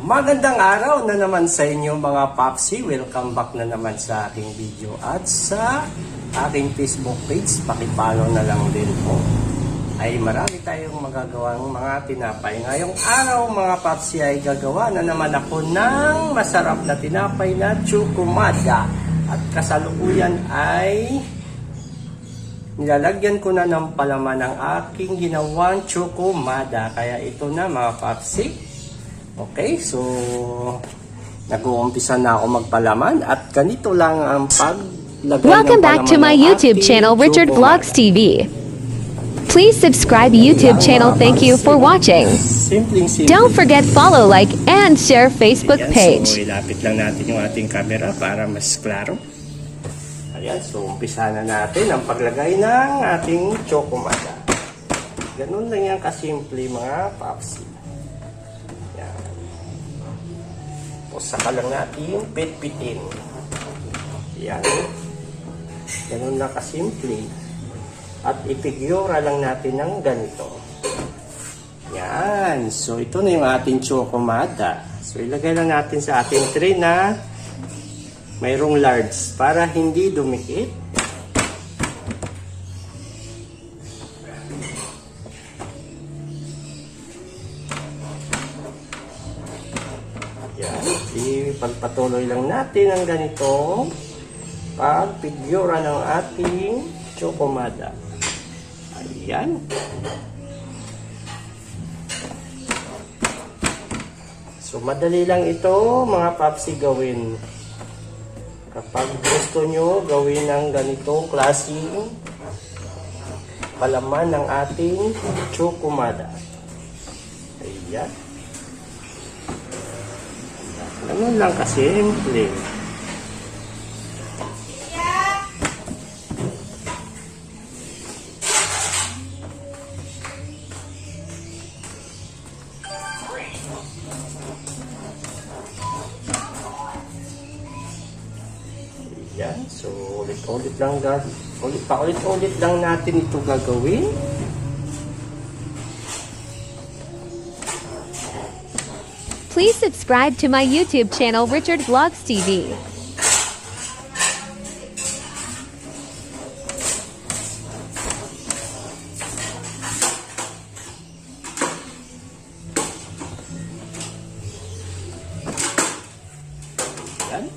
Magandang araw na naman sa inyo mga Popsi. Welcome back na naman sa aking video at sa aking Facebook page. Pakipollow na lang din po. Ay marami tayong magagawang mga tinapay. Ngayong araw mga Popsi ay gagawa na naman ako ng masarap na tinapay na tsukumada. At kasalukuyan ay nilalagyan ko na ng palaman ang aking ginawang tsukumada. Kaya ito na mga Popsi. Okay, so nag-uumpisa na ako magpalaman at ganito lang ang paglagay. Welcome back to my YouTube channel, Richard Vlogs TV. Please subscribe YouTube channel. Thank you for watching. Simple. Don't forget follow, like, and share Facebook page. So ilapit lang natin yung ating camera para mas klaro. Ayan, so umpisa na natin ang paglagay ng ating tsukumada. Ganun lang yan kasimple mga Popsi. Saka lang natin pit-pitin. Yan. Ganun lang kasimple. At ipigura lang natin ng ganito. Yan. So, ito na yung ating tsukumada. So, ilagay lang natin sa ating tray na mayroong large para hindi dumikit. Yan. Ipagpatuloy lang natin ang ganito pagpigyura ng ating tsukumada. Ayan. So, madali lang ito mga Popsi gawin. Kapag gusto nyo gawin ng ganitong klaseng palaman ng ating tsukumada. Ayan. Ganun lang kasimple. Yan. So, ulit-ulit lang paulit-ulit lang natin ito gagawin. Please subscribe to my YouTube channel, Richard Vlogs TV. Yan.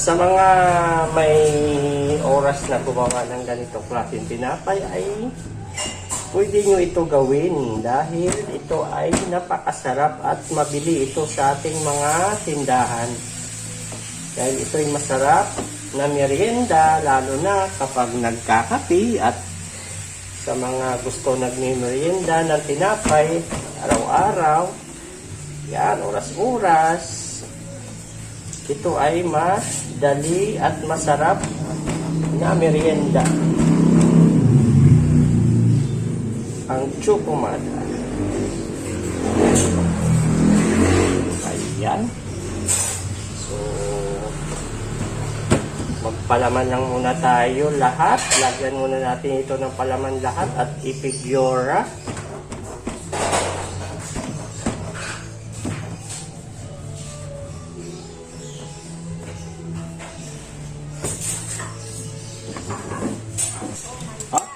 Sa mga may oras na gumawa ng ganitong klaseng tinapay ay pwede nyo ito gawin dahil ito ay napakasarap at mabili ito sa ating mga tindahan. Dahil ito ay masarap na merienda lalo na kapag nagkakape at sa mga gusto nagmimerienda ng tinapay araw-araw. Yan, oras-oras. Ito ay madali at masarap na merienda. Ang tsukumada. Ayan. So, magpalaman lang muna tayo lahat. Lagyan muna natin ito ng palaman lahat at ipigura.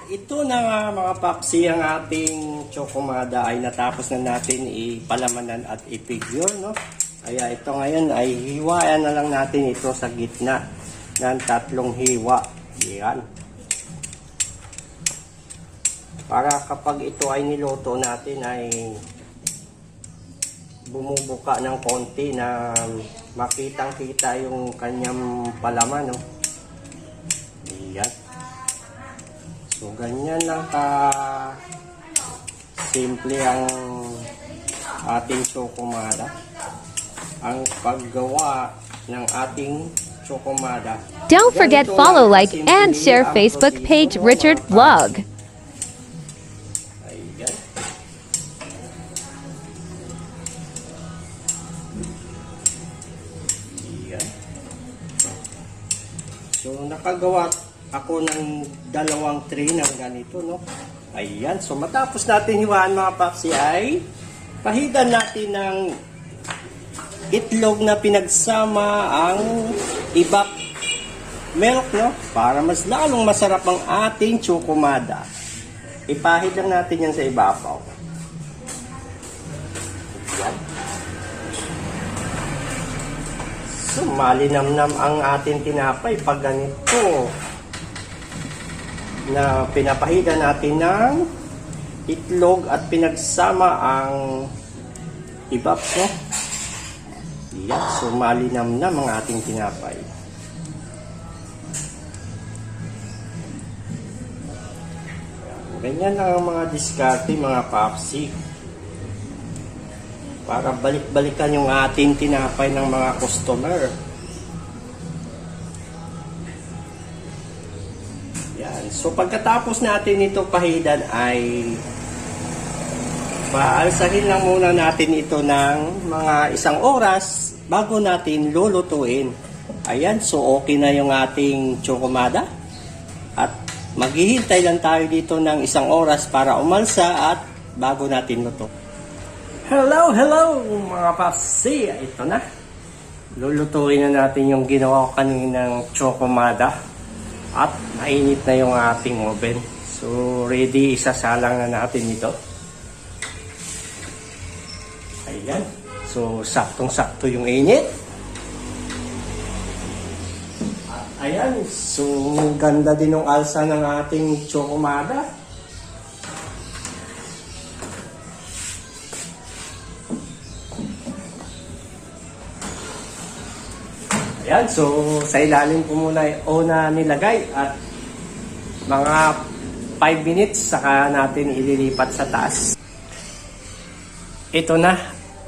Ito na nga mga Popsi, ang ating tsukumada ay natapos na natin ipalamanan at ipigure, no? Kaya ito ngayon ay hiwaan na lang natin ito sa gitna ng tatlong hiwa. Yan. Para kapag ito ay niluto natin ay bumubuka ng konti na makitang-kita yung kanyang palaman, no? Yan. So, ganyan lang simple ang ating tsukumada. Ang paggawa ng ating tsukumada. Don't forget follow, like, and share Facebook page, Richard Vlog. Ayan. Ayan. So, nakagawa ako ng 2 tray ng ganito, no? Ayan. So, matapos natin hiwaan mga papsi ay pahidan natin ng itlog na pinagsama ang ibak milk, no? Para mas lalong masarap ang ating tsokomada. Ipahid lang natin yan sa ibabaw. Ayan. So, malinamnam ang ating tinapay pag ganito na pinapahidan natin ng itlog at pinagsama ang ibap, no? Yan, so malinamnam ang ating tinapay. Ganyan lang ang mga diskarte, mga papsi, para balik-balikan yung ating tinapay ng mga customer. Yan. So pagkatapos natin ito pahidan ay paalsahin lang muna natin ito ng mga 1 oras bago natin lulutuin. Ayan, so okay na yung ating tsokomada. At maghihintay lang tayo dito ng 1 oras para umalsa at bago natin luto. Hello mga papsi! Ito na. Lulutuin na natin yung ginawa ko kaninang tsokomada. At mainit na yung ating oven. So ready, isasalang na natin ito. Ayan. So saktong-sakto yung init. At ayan. So ganda din yung alsa ng ating tsokomada. Ayan, so sa ilalim ko muna una nilagay at mga 5 minutes saka natin ililipat sa taas. Ito na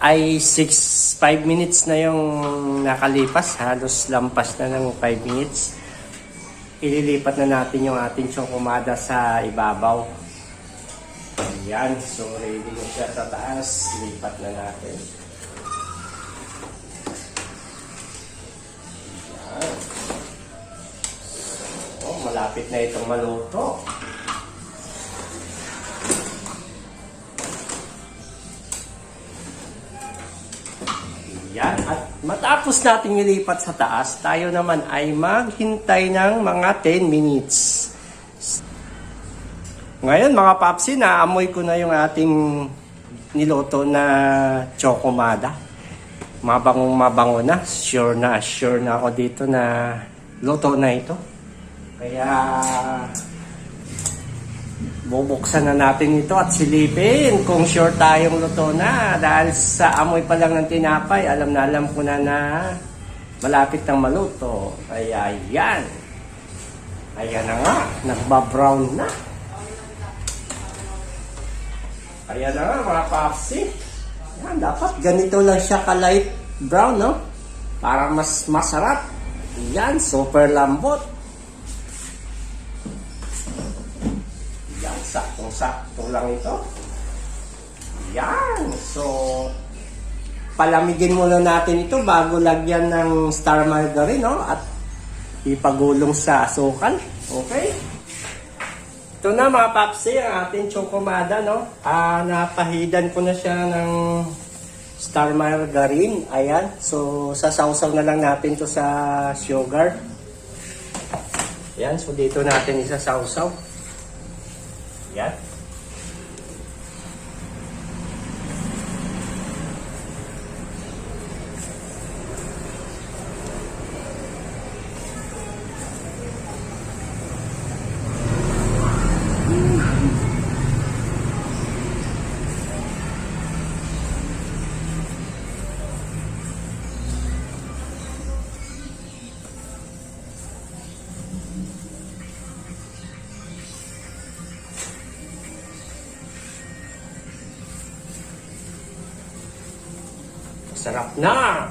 ay 5 minutes na yung nakalipas, halos lampas na ng 5 minutes. Ililipat na natin yung ating tsokomada sa ibabaw. Ayan, so ready na siya sa taas, lipat na natin. Malapit na itong maluto. Yan. At matapos natin ilipat sa taas, tayo naman ay maghintay ng mga 10 minutes. Ngayon mga papsi, naamoy ko na yung ating niluto na tsokomada. Mabangong mabango na. Sure na ako dito na luto na ito. Kaya bubuksan na natin ito at silipin kung sure tayong luto na. Dahil sa amoy pa lang ng tinapay, alam ko na malapit ng maluto. Kaya yan. Ayan na nga, nagbabrown na. Ayan na nga mga papsi. Yan, dapat ganito lang siya ka-light brown, no? Para mas masarap. Yan, super lambot. Yan, saktong-sakto lang ito. Yan, so palamigin muna natin ito bago lagyan ng star margarine, no? At ipagulong sa asukal. Okay? Ito na mga papsi, ang ating tsokomada, no? Napahidan ko na siya ng star margarine. Ayan. So, sasawsaw na lang natin to sa sugar. Ayan. So, dito natin isasawsaw. Ayan. Sarap na!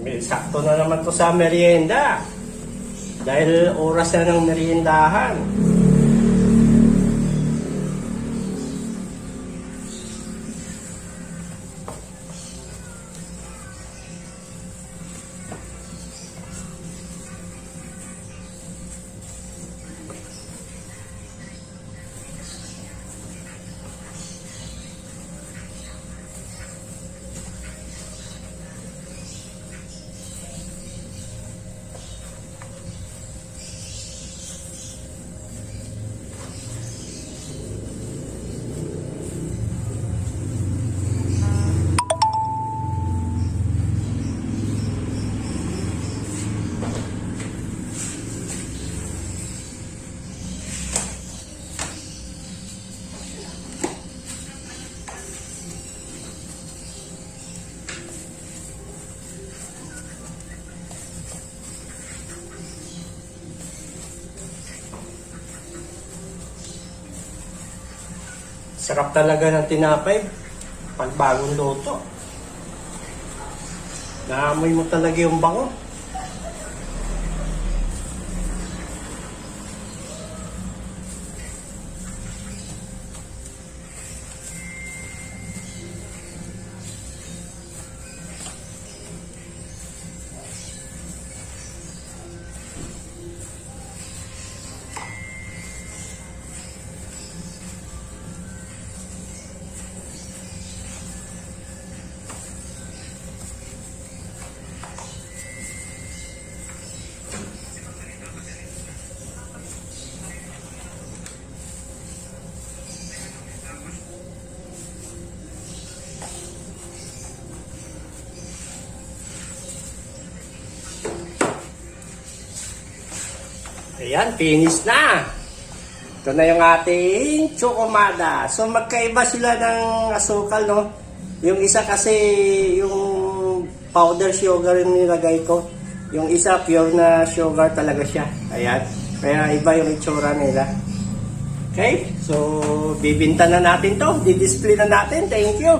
May sakto na naman to sa merienda. Dahil oras na ng meriendahan. Sarap talaga ng tinapay pag bagong luto. Naamoy mo talaga yung bango. Ayan, finish na. Ito na yung ating chokomada. So magkaiba sila ng asukal, no? Yung isa kasi yung powder sugar yung nilagay ko. Yung isa pure na sugar talaga siya. Ayan. Kaya iba yung itsura nila. Okay? So bibinta na natin to. Di-display na natin. Thank you.